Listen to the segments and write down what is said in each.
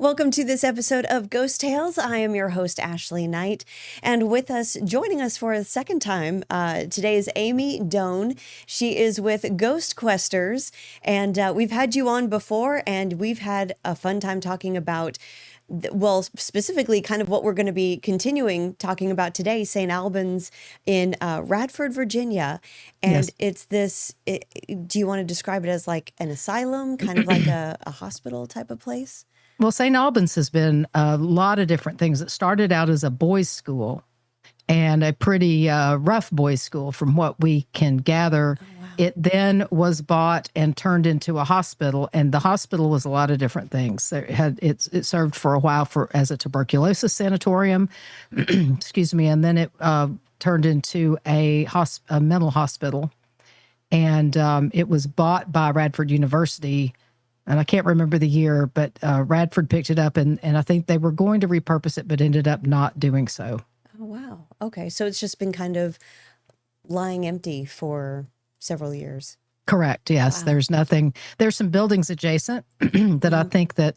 Welcome to this episode of Ghost Tales. I am your host, Ashley Knight. And with us, joining us for a second time, today is Amy Doan. She is with Ghost Questers. And we've had you on before, and we've had a fun time talking about, well, specifically kind of what we're going to be continuing talking about today, St. Albans in Radford, Virginia. And Yes. it's this, do you want to describe it as like an asylum, kind of like a hospital type of place? Well, St. Albans has been a lot of different things. It started out as a boys' school and a pretty rough boys' school from what we can gather. Oh, wow. It then was bought and turned into a hospital, and the hospital was a lot of different things. It served for a while as a tuberculosis sanatorium, excuse me, and then it turned into a mental hospital, and it was bought by Radford University. And I can't remember the year, but Radford picked it up, and I think they were going to repurpose it, but ended up not doing so. Oh, wow. Okay. So it's just been kind of lying empty for several years. Correct. Yes. Wow. There's nothing. There's some buildings adjacent that I think that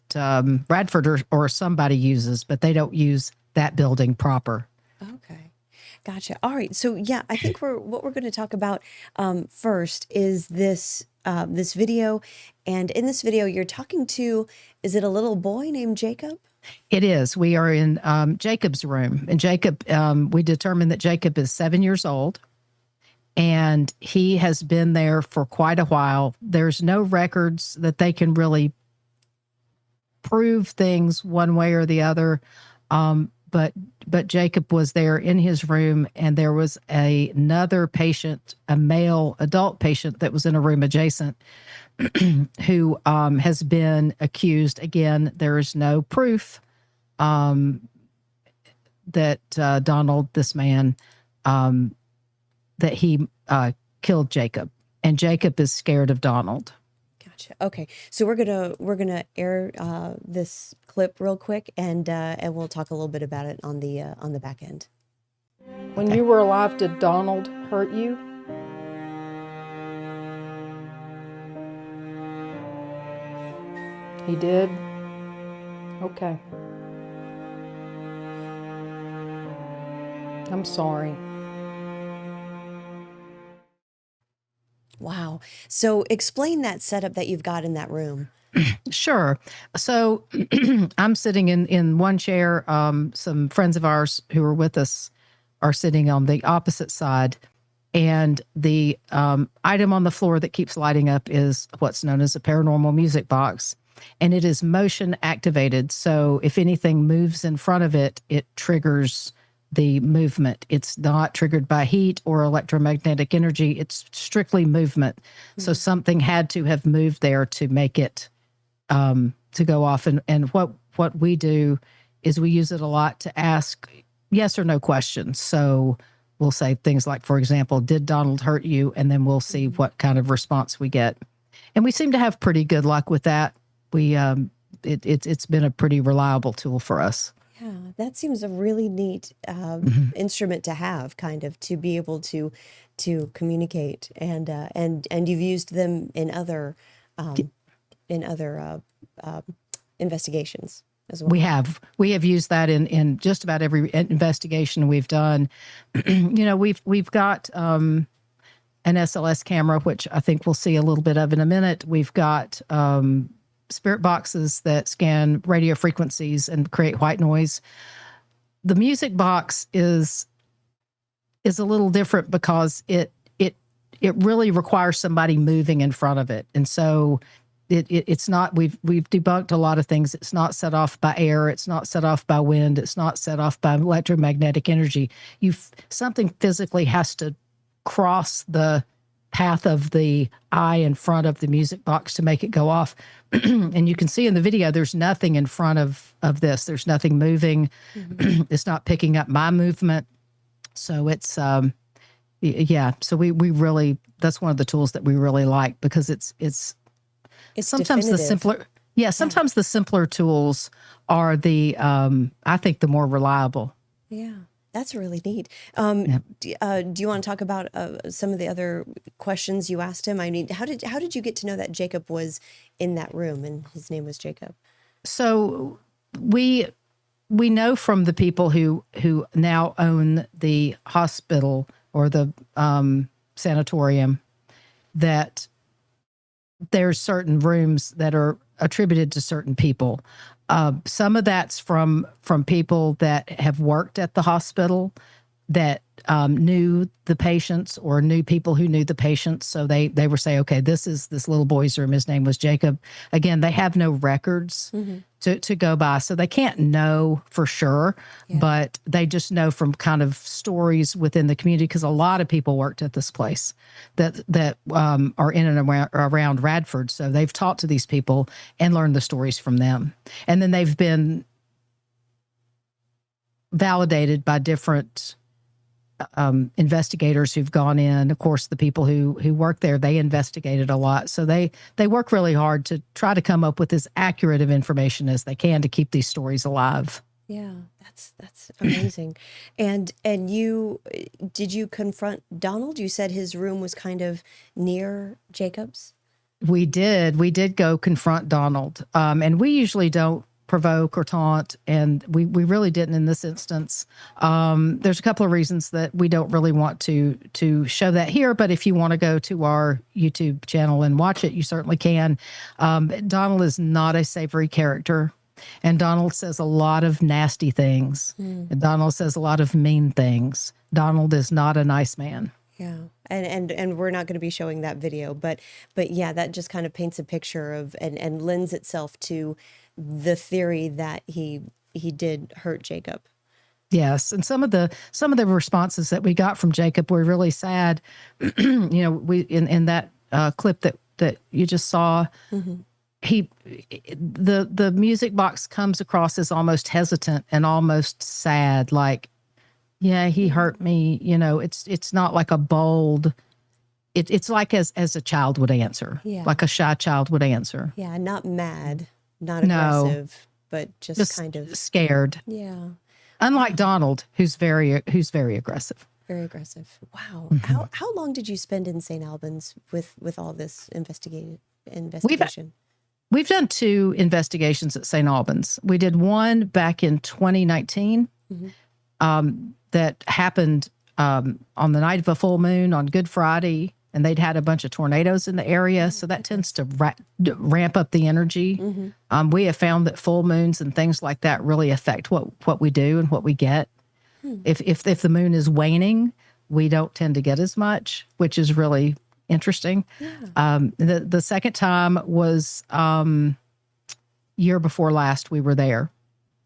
Radford or somebody uses, but they don't use that building proper. Okay. Gotcha. All right. So yeah, I think what we're going to talk about first is this video. And in this video, you're talking to, is it a little boy named Jacob? It is. We are in Jacob's room. And Jacob, we determined that Jacob is 7 years old. And he has been there for quite a while. There's no records that they can really prove things one way or the other. But Jacob was there in his room, and there was another patient, a male adult patient that was in a room adjacent who has been accused. Again, there is no proof that Donald, this man, that he killed Jacob, and Jacob is scared of Donald. Gotcha. Okay, so we're gonna air this clip real quick, and we'll talk a little bit about it on the back end. When you were alive, did Donald hurt you? He did? Okay. I'm sorry. Wow. So explain that setup that you've got in that room. Sure. So I'm sitting in one chair. Some friends of ours who are with us are sitting on the opposite side. And the item on the floor that keeps lighting up is what's known as a paranormal music box. And it is motion activated. So if anything moves in front of it, it triggers the movement. It's not triggered by heat or electromagnetic energy. It's strictly movement. Mm-hmm. So something had to have moved there to make it to go off. And what we do is we use it a lot to ask yes or no questions. So we'll say things like, for example, did Donald hurt you? And then we'll see what kind of response we get. And we seem to have pretty good luck with that. It's been a pretty reliable tool for us. Yeah, that seems a really neat instrument to have, kind of, to be able to communicate, and you've used them in other investigations as well. We have used that in just about every investigation we've done. We've got an SLS camera, which I think we'll see a little bit of in a minute. We've got spirit boxes that scan radio frequencies and create white noise. The music box is a little different because it really requires somebody moving in front of it. And so it's not, we've debunked a lot of things. It's not set off by air. It's not set off by wind. It's not set off by electromagnetic energy. Something physically has to cross the path of the eye in front of the music box to make it go off. And you can see in the video, there's nothing in front of this. There's nothing moving. Mm-hmm. It's not picking up my movement. So it's, yeah. So we really, that's one of the tools that we really like, because it's sometimes definitive. Sometimes the simpler tools are I think the more reliable. Yeah. That's really neat. Do you want to talk about some of the other questions you asked him? I mean, how did you get to know that Jacob was in that room and his name was Jacob? So we know from the people who now own the hospital or the sanatorium that there's certain rooms that are attributed to certain people. Some of that's from people that have worked at the hospital that knew the patients or knew people who knew the patients. So they were saying, okay, this is this little boy's room. His name was Jacob. Again, they have no records to go by. So they can't know for sure, but they just know from kind of stories within the community, because a lot of people worked at this place that are in and around Radford. So they've talked to these people and learned the stories from them. And then they've been validated by different investigators who've gone in. Of course, the people who work there, they investigated a lot. So they work really hard to try to come up with as accurate of information as they can to keep these stories alive. Yeah, that's amazing. And did you confront Donald? You said his room was kind of near Jacob's. We did go confront Donald. And we usually don't provoke or taunt, and we really didn't in this instance. There's a couple of reasons that we don't really want to show that here, but if you want to go to our YouTube channel and watch it, you certainly can. Donald is not a savory character, and Donald says a lot of nasty things. And Donald says a lot of mean things. Donald is not a nice man. Yeah. And we're not going to be showing that video, but yeah, that just kind of paints a picture of and lends itself to the theory that he did hurt Jacob. Yes, and some of the responses that we got from Jacob were really sad. We in that clip that you just saw, the music box comes across as almost hesitant and almost sad, like, yeah, he hurt me. It's not like a bold. It's like as a child would answer, like a shy child would answer. Yeah, not mad. Not aggressive, but just kind of scared. Yeah. Unlike Donald, who's very aggressive. Very aggressive. Wow. How long did you spend in St. Albans with all this investigation? We've done 2 investigations at St. Albans. We did one back in 2019 that happened on the night of a full moon on Good Friday. And they'd had a bunch of tornadoes in the area, so that tends to ramp up the energy. We have found that full moons and things like that really affect what we do and what we get. If the moon is waning, we don't tend to get as much, which is really interesting. The second time was year before last we were there,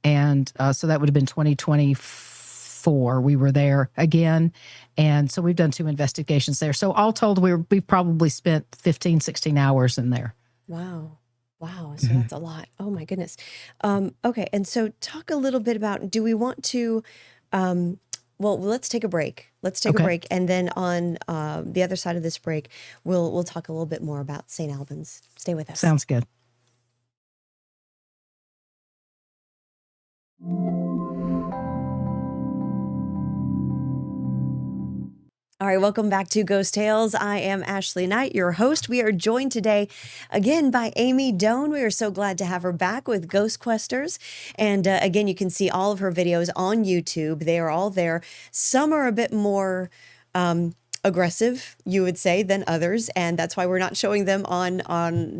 and so that would have been 2024. We were there again. And so we've done 2 investigations there. So all told, we've probably spent 15, 16 hours in there. Wow. So that's a lot. Oh my goodness. Okay. And so talk a little bit about, do we want to, well, let's take a break. Let's take a break. And then on the other side of this break, we'll talk a little bit more about St. Albans. Stay with us. Sounds good. All right, welcome back to Ghost Tales. I am Ashley Knight, your host. We are joined today again by Amy Doan. We are so glad to have her back with Ghost Questers. And again, you can see all of her videos on YouTube. They are all there. Some are a bit more aggressive, you would say, than others, and that's why we're not showing them on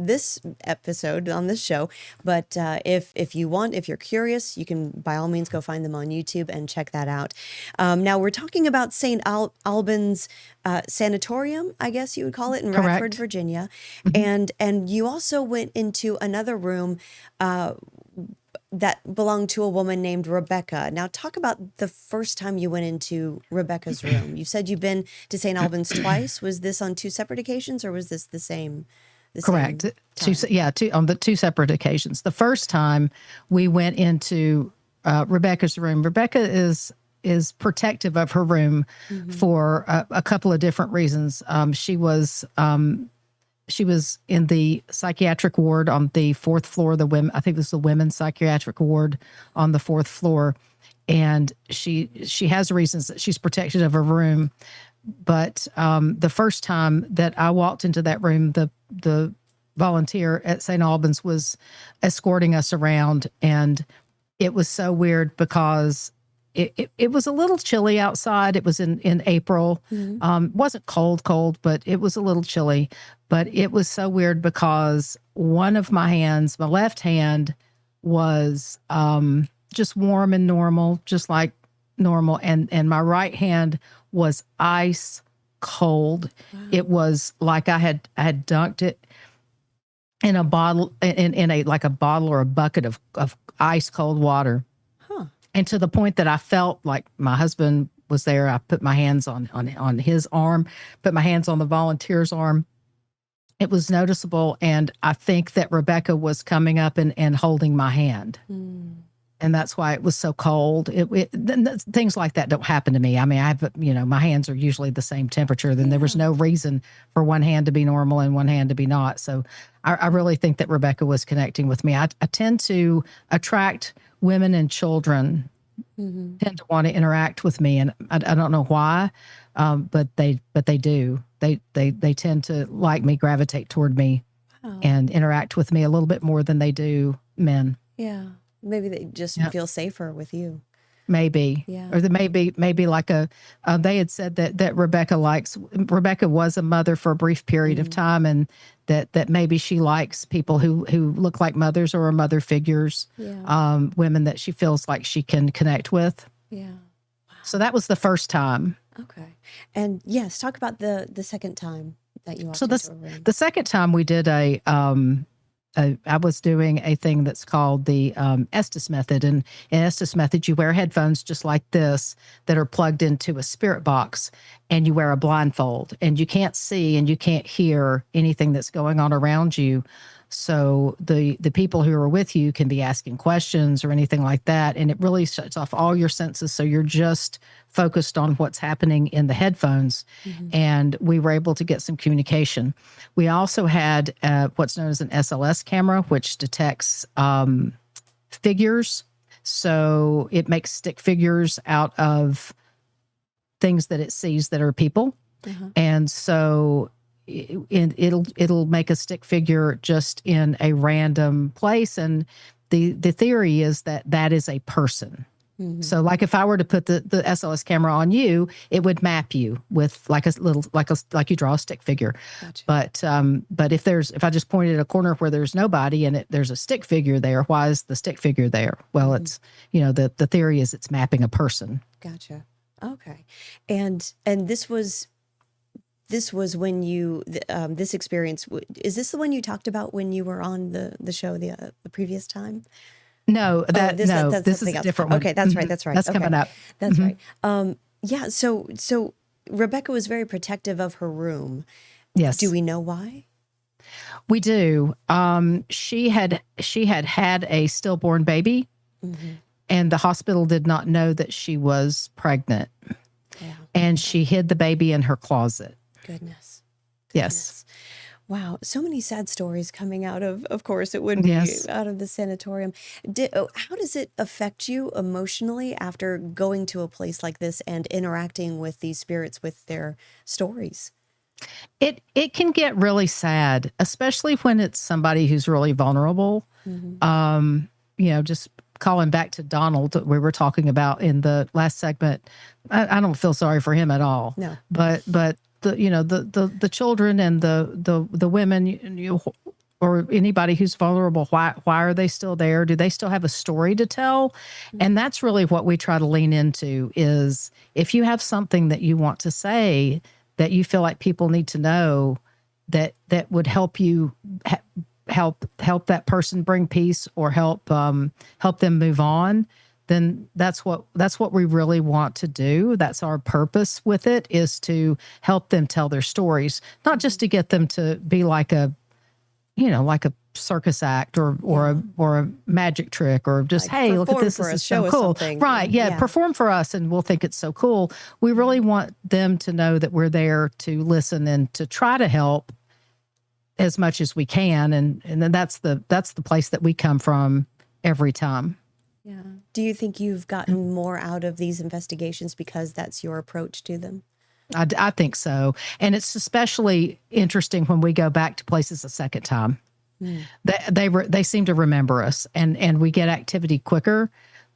this episode, on this show. But if you want, if you're curious, you can by all means go find them on YouTube and check that out. Now we're talking about St. Albans Sanatorium, I guess you would call it, in Radford, Virginia, and you also went into another room that belonged to a woman named Rebecca. Now, talk about the first time you went into Rebecca's room. You said you've been to St. Albans twice. Was this on 2 separate occasions, or was this the same? Correct. Same on the 2 separate occasions. The first time we went into Rebecca's room, Rebecca is protective of her room for a couple of different reasons. She was in the psychiatric ward on the 4th floor. I think this is the women's psychiatric ward on the 4th floor, and she has reasons that she's protected of her room. But the first time that I walked into that room, the volunteer at St. Albans was escorting us around, and it was so weird because it was a little chilly outside. It was in April. Wasn't cold, but it was a little chilly. But it was so weird because one of my hands, my left hand, was just warm and normal, just like normal, and my right hand was ice cold. Wow. It was like I had dunked it in a bottle, in a like a bottle or a bucket of ice cold water. And to the point that I felt like my husband was there. I put my hands on his arm, put my hands on the volunteer's arm. It was noticeable. And I think that Rebecca was coming up and holding my hand. And that's why it was so cold. Things like that don't happen to me. I mean, my hands are usually the same temperature. Then there was no reason for one hand to be normal and one hand to be not. So I really think that Rebecca was connecting with me. I tend to attract women and children, tend to want to interact with me, and I don't know why, but they do. They tend to like me, gravitate toward me, and interact with me a little bit more than they do men. Yeah. Maybe they just feel safer with you. Maybe. Yeah. Or maybe like they had said that Rebecca was a mother for a brief period of time, and that maybe she likes people who look like mothers or are mother figures, women that she feels like she can connect with. Yeah. Wow. So that was the first time. Okay. And yes, talk about the second time that you walked So into a room. the second time we did I was doing a thing that's called the Estes method. And in Estes method, you wear headphones just like this that are plugged into a spirit box, and you wear a blindfold, and you can't see and you can't hear anything that's going on around you. So the people who are with you can be asking questions or anything like that. And it really shuts off all your senses. So you're just focused on what's happening in the headphones. And we were able to get some communication. We also had what's known as an SLS camera, which detects figures. So it makes stick figures out of things that it sees that are people. And so it'll make a stick figure just in a random place, and the theory is that is a person. So like if I were to put the SLS camera on you, it would map you with like you draw a stick figure. Gotcha. But if I just pointed at a corner where there's nobody and there's a stick figure there, why is the stick figure there? Well, it's the theory is it's mapping a person. Gotcha. Okay. And this was when you, this experience, is this the one you talked about when you were on the show the previous time? No, this is a different one. Okay, that's right. That's right. That's coming up. That's right. Yeah. So Rebecca was very protective of her room. Yes. Do we know why? We do. She had a stillborn baby, and the hospital did not know that she was pregnant. Yeah. And she hid the baby in her closet. Goodness. Yes. Wow. So many sad stories coming out of course, it would be out of the sanatorium. How does it affect you emotionally after going to a place like this and interacting with these spirits with their stories? It can get really sad, especially when it's somebody who's really vulnerable. Just calling back to Donald, we were talking about in the last segment. I don't feel sorry for him at all. No. But the children and the women, or anybody who's vulnerable, why are they still there? Do they still have a story to tell? And that's really what we try to lean into, is if you have something that you want to say that you feel like people need to know, that would help you help that person bring peace or help them move on, then that's what we really want to do. That's our purpose with it, is to help them tell their stories, not just to get them to be like a circus act or a magic trick, or just, like, hey, look at this is so cool. Right. Yeah. Perform for us and we'll think it's so cool. We really want them to know that we're there to listen and to try to help as much as we can. And then that's the place that we come from every time. Yeah. Do you think you've gotten more out of these investigations because that's your approach to them? I think so. And it's especially interesting when we go back to places a second time. They seem to remember us, and we get activity quicker.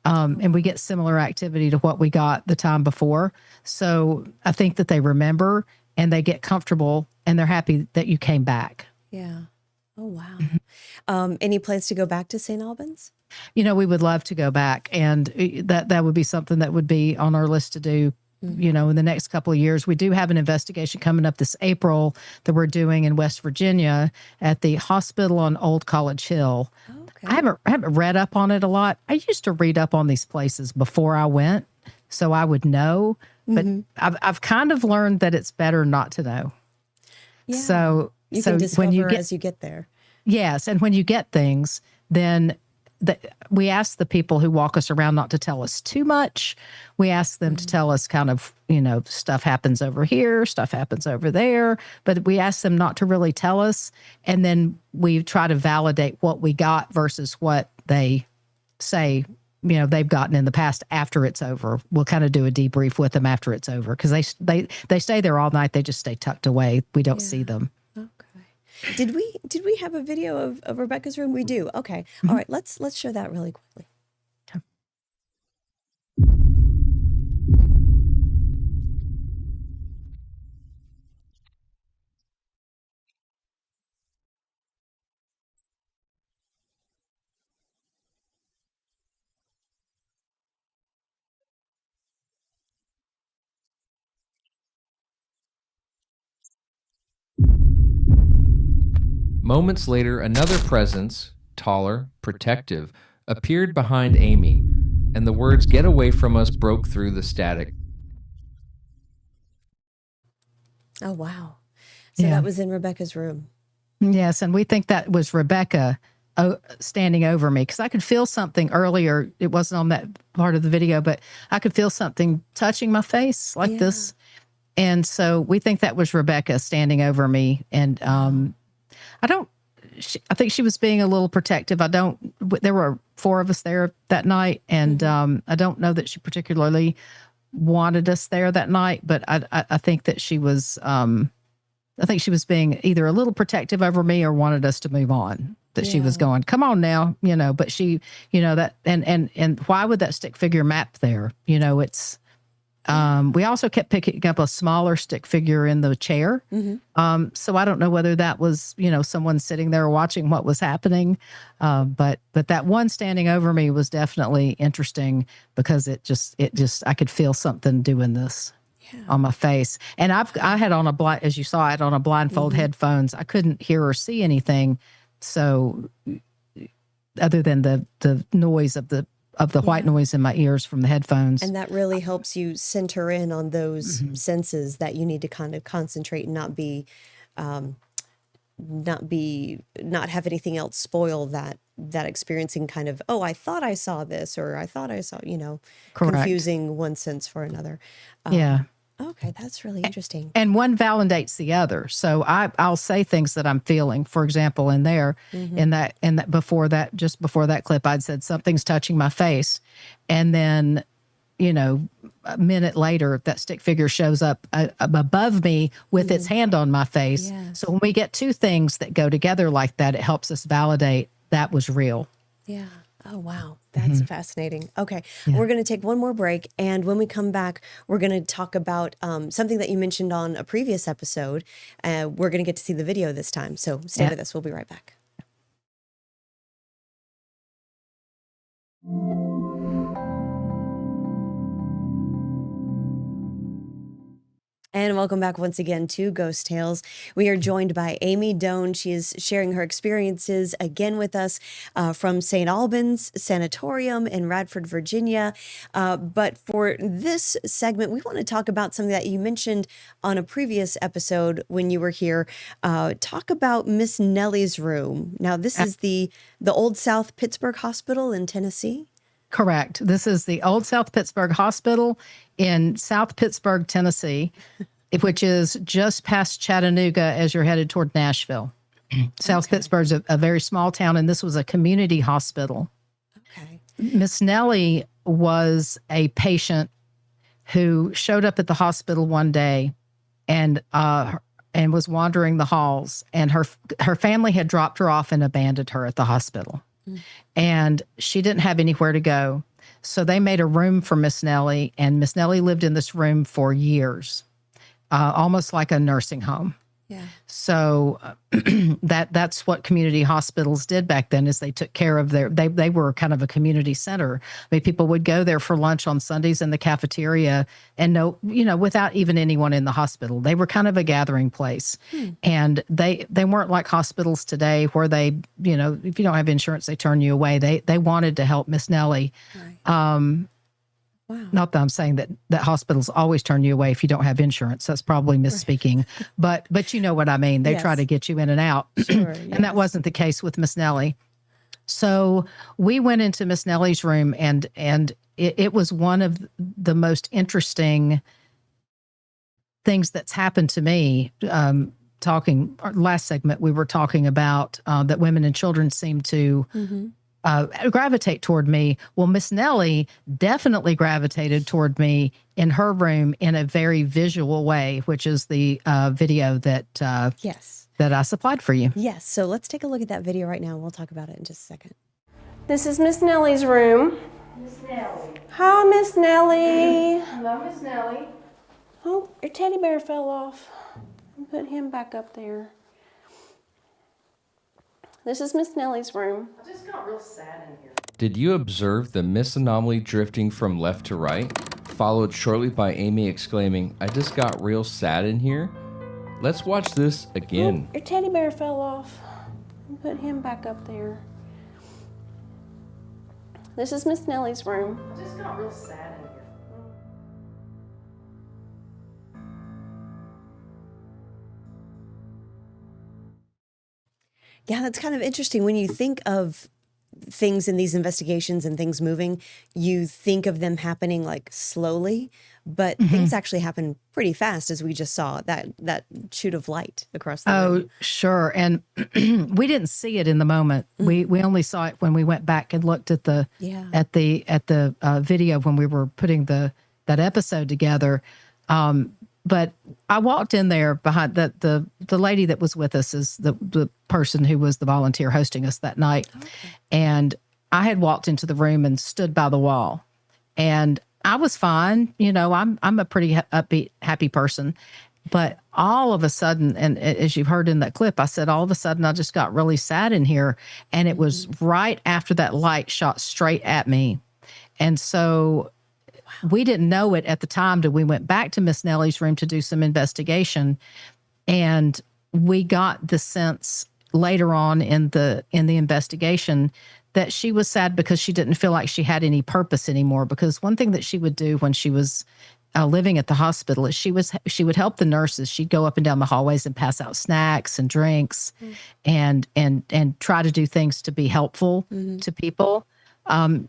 And we get similar activity to what we got the time before. So I think that they remember and they get comfortable and they're happy that you came back. Yeah. Oh, wow. Any plans to go back to St. Albans? We would love to go back, and that would be something that would be on our list to do, in the next couple of years. We do have an investigation coming up this April that we're doing in West Virginia at the hospital on Old College Hill. Okay. I haven't read up on it a lot. I used to read up on these places before I went, so I would know, but I've kind of learned that it's better not to know. Yeah. So you can discover when you get, as you get there. yes, and when you get things, then we ask the people who walk us around not to tell us too much. We ask them to tell us kind of, stuff happens over here, stuff happens over there, but we ask them not to really tell us. And then we try to validate what we got versus what they say, they've gotten in the past after it's over. We'll kind of do a debrief with them after it's over because they stay there all night. They just stay tucked away. We don't see them. Okay. Did we have a video of Rebecca's room? We do. Okay. All right. Let's show that really quickly. Moments later, another presence, taller, protective, appeared behind Amy, and the words, "Get away from us," broke through the static. Oh, wow. So Yeah. that was in Rebecca's room. Yes, and we think that was Rebecca standing over me because I could feel something earlier. It wasn't on that part of the video, but I could feel something touching my face like this. And so we think that was Rebecca standing over me. And I think she was being a little protective. There were 4 of us there that night, and I don't know that she particularly wanted us there that night, but I think that she was, being either a little protective over me or wanted us to move on. That she was going, "Come on now," but she, that, and why would that stick figure map there? It's, we also kept picking up a smaller stick figure in the chair. So I don't know whether that was, someone sitting there watching what was happening. But that one standing over me was definitely interesting because it just, I could feel something doing this on my face. And I had on as you saw, I had on a blindfold headphones. I couldn't hear or see anything. So other than the noise of the white noise in my ears from the headphones. And that really helps you center in on those senses that you need to kind of concentrate and not have anything else spoil that experiencing kind of, oh, I thought I saw this, or I thought I saw, Correct. Confusing one sense for another. Yeah. Okay, that's really interesting. And one validates the other. So I'll say things that I'm feeling. For example, in there, in that just before that clip, I'd said something's touching my face, and then, a minute later, that stick figure shows up above me with its hand on my face. Yes. So when we get 2 things that go together like that, it helps us validate that was real. Yeah. Oh, wow. That's fascinating. Okay. We're going to take one more break. And when we come back, we're going to talk about something that you mentioned on a previous episode. We're going to get to see the video this time. So stay with us. We'll be right back. And welcome back once again to Ghost Tales. We are joined by Amy Doan. She is sharing her experiences again with us from St. Albans Sanatorium in Radford, Virginia. But for this segment, we want to talk about something that you mentioned on a previous episode when you were here. Talk about Miss Nellie's room. Now, this is the Old South Pittsburgh Hospital in Tennessee. Correct. This is the Old South Pittsburgh Hospital in South Pittsburgh, Tennessee, which is just past Chattanooga as you're headed toward Nashville. South Pittsburgh's a very small town, and this was a community hospital. Okay. Miss Nellie was a patient who showed up at the hospital one day and was wandering the halls, and her family had dropped her off and abandoned her at the hospital. And she didn't have anywhere to go. So they made a room for Miss Nellie, and Miss Nellie lived in this room for years, almost like a nursing home. Yeah. So that's what community hospitals did back then, is they took care of they were kind of a community center. I mean, people would go there for lunch on Sundays in the cafeteria, and without even anyone in the hospital. They were kind of a gathering place. And they weren't like hospitals today where they, if you don't have insurance, they turn you away. They wanted to help Miss Nellie. Right. Wow. Not that I'm saying that hospitals always turn you away if you don't have insurance. That's probably misspeaking. Right. But you know what I mean. They try to get you in and out. Sure, And that wasn't the case with Miss Nellie. So we went into Miss Nellie's room, and it was one of the most interesting things that's happened to me. Last segment, we were talking about that women and children seem to gravitate toward me. Well, Miss Nellie definitely gravitated toward me in her room in a very visual way, which is the video that that I supplied for you. Yes. So let's take a look at that video right now. We'll talk about it in just a second. This is Miss Nellie's room. Miss Nellie. Hi, Miss Nellie. Hello, Miss Nellie. Oh, your teddy bear fell off. I'll put him back up there. This is Miss Nellie's room. I just got real sad in here. Did you observe the Miss Anomaly drifting from left to right, followed shortly by Amy exclaiming, "I just got real sad in here"? Let's watch this again. Oh, your teddy bear fell off. I'll put him back up there. This is Miss Nellie's room. I just got real sad in here. Yeah, that's kind of interesting. When you think of things in these investigations and things moving, you think of them happening like slowly, but things actually happen pretty fast, as we just saw that shoot of light across the room. Sure. And we didn't see it in the moment. We only saw it when we went back and looked at the video when we were putting that episode together. But I walked in there behind the lady that was with us is the person who was the volunteer hosting us that night. Okay. And I had walked into the room and stood by the wall, and I was fine. I'm a pretty upbeat, happy person. But all of a sudden, and as you've heard in that clip, I said, all of a sudden I just got really sad in here. And it was right after that light shot straight at me. And so we didn't know it at the time till we went back to Miss Nellie's room to do some investigation. And we got the sense later on in the investigation that she was sad because she didn't feel like she had any purpose anymore. Because one thing that she would do when she was living at the hospital is she would help the nurses. She'd go up and down the hallways and pass out snacks and drinks and try to do things to be helpful to people.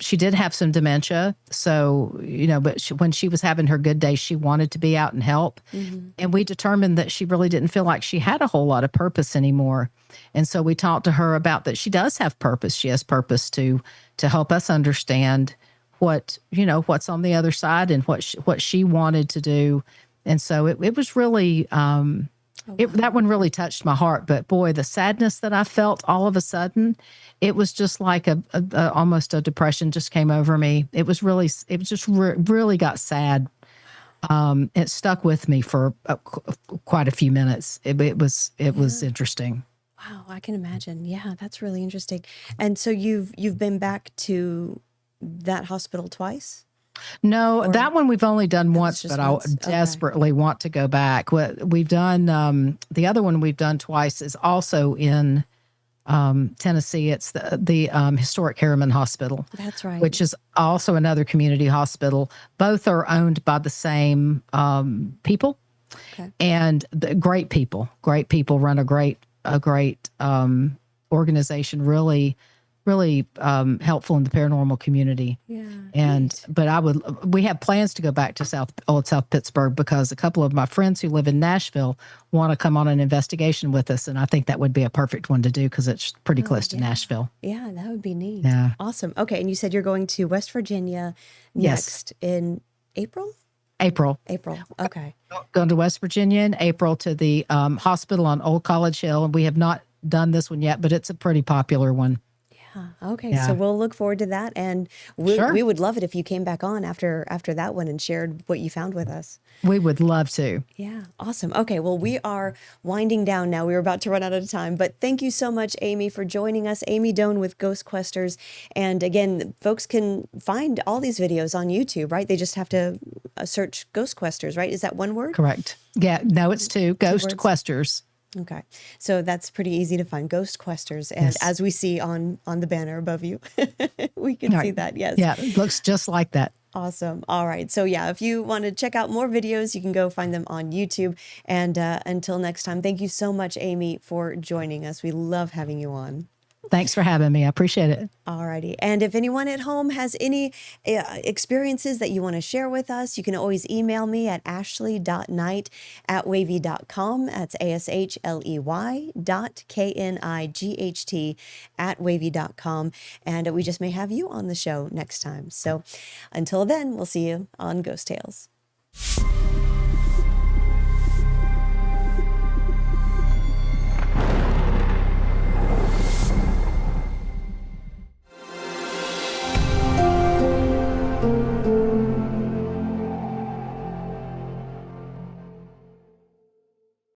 She did have some dementia. So, but when she was having her good days, she wanted to be out and help. And we determined that she really didn't feel like she had a whole lot of purpose anime. And so we talked to her about that. She does have purpose. She has purpose to help us understand what's on the other side and what she wanted to do. And so it was really, that one really touched my heart. But boy, the sadness that I felt all of a sudden, it was just like almost a depression just came over me. It just really got sad. It stuck with me for quite a few minutes. It was interesting. Wow, I can imagine. Yeah, that's really interesting. And so you've been back to that hospital twice? No, that one we've only done once, but I desperately want to go back. We've done the other one we've done twice is also in Tennessee. It's the Historic Harriman Hospital. That's right. Which is also another community hospital. Both are owned by the same people, and great people run a great organization. Really helpful in the paranormal community. Yeah. But we have plans to go back to South Pittsburgh because a couple of my friends who live in Nashville want to come on an investigation with us. And I think that would be a perfect one to do because it's pretty close to Nashville. Yeah, that would be neat. Yeah. Awesome. Okay. And you said you're going to West Virginia next in April? April. Okay. Going to West Virginia in April to the hospital on Old College Hill. And we have not done this one yet, but it's a pretty popular one. Okay, so Yeah. we'll look forward to that, and we Sure. we would love it if you came back on after that one and shared what you found with us. We would love to. Yeah, awesome. Okay, well, we are winding down now. We were about to run out of time, but thank you so much, Amy, for joining us. Amy Doan with Ghost Questers. And again, folks can find all these videos on YouTube, right? They just have to search Ghost Questers, right? Is that one word? Correct. Yeah. No, it's two. Ghost words? Questers. Okay, so that's pretty easy to find, Ghost Questers, and Yes. as we see on the banner above you, we can All see right. that. Yes. Yeah. It looks just like that. Awesome. All right. So yeah, if you want to check out more videos, you can go find them on YouTube. And until next time, thank you so much, Amy, for joining us. We love having you on. Thanks for having me. I appreciate it. Alrighty. And if anyone at home has any experiences that you want to share with us, you can always email me at ashley.knight@wavy.com. That's ASHLEY.KNIGHT@wavy.com. And we just may have you on the show next time. So until then, we'll see you on Ghost Tales.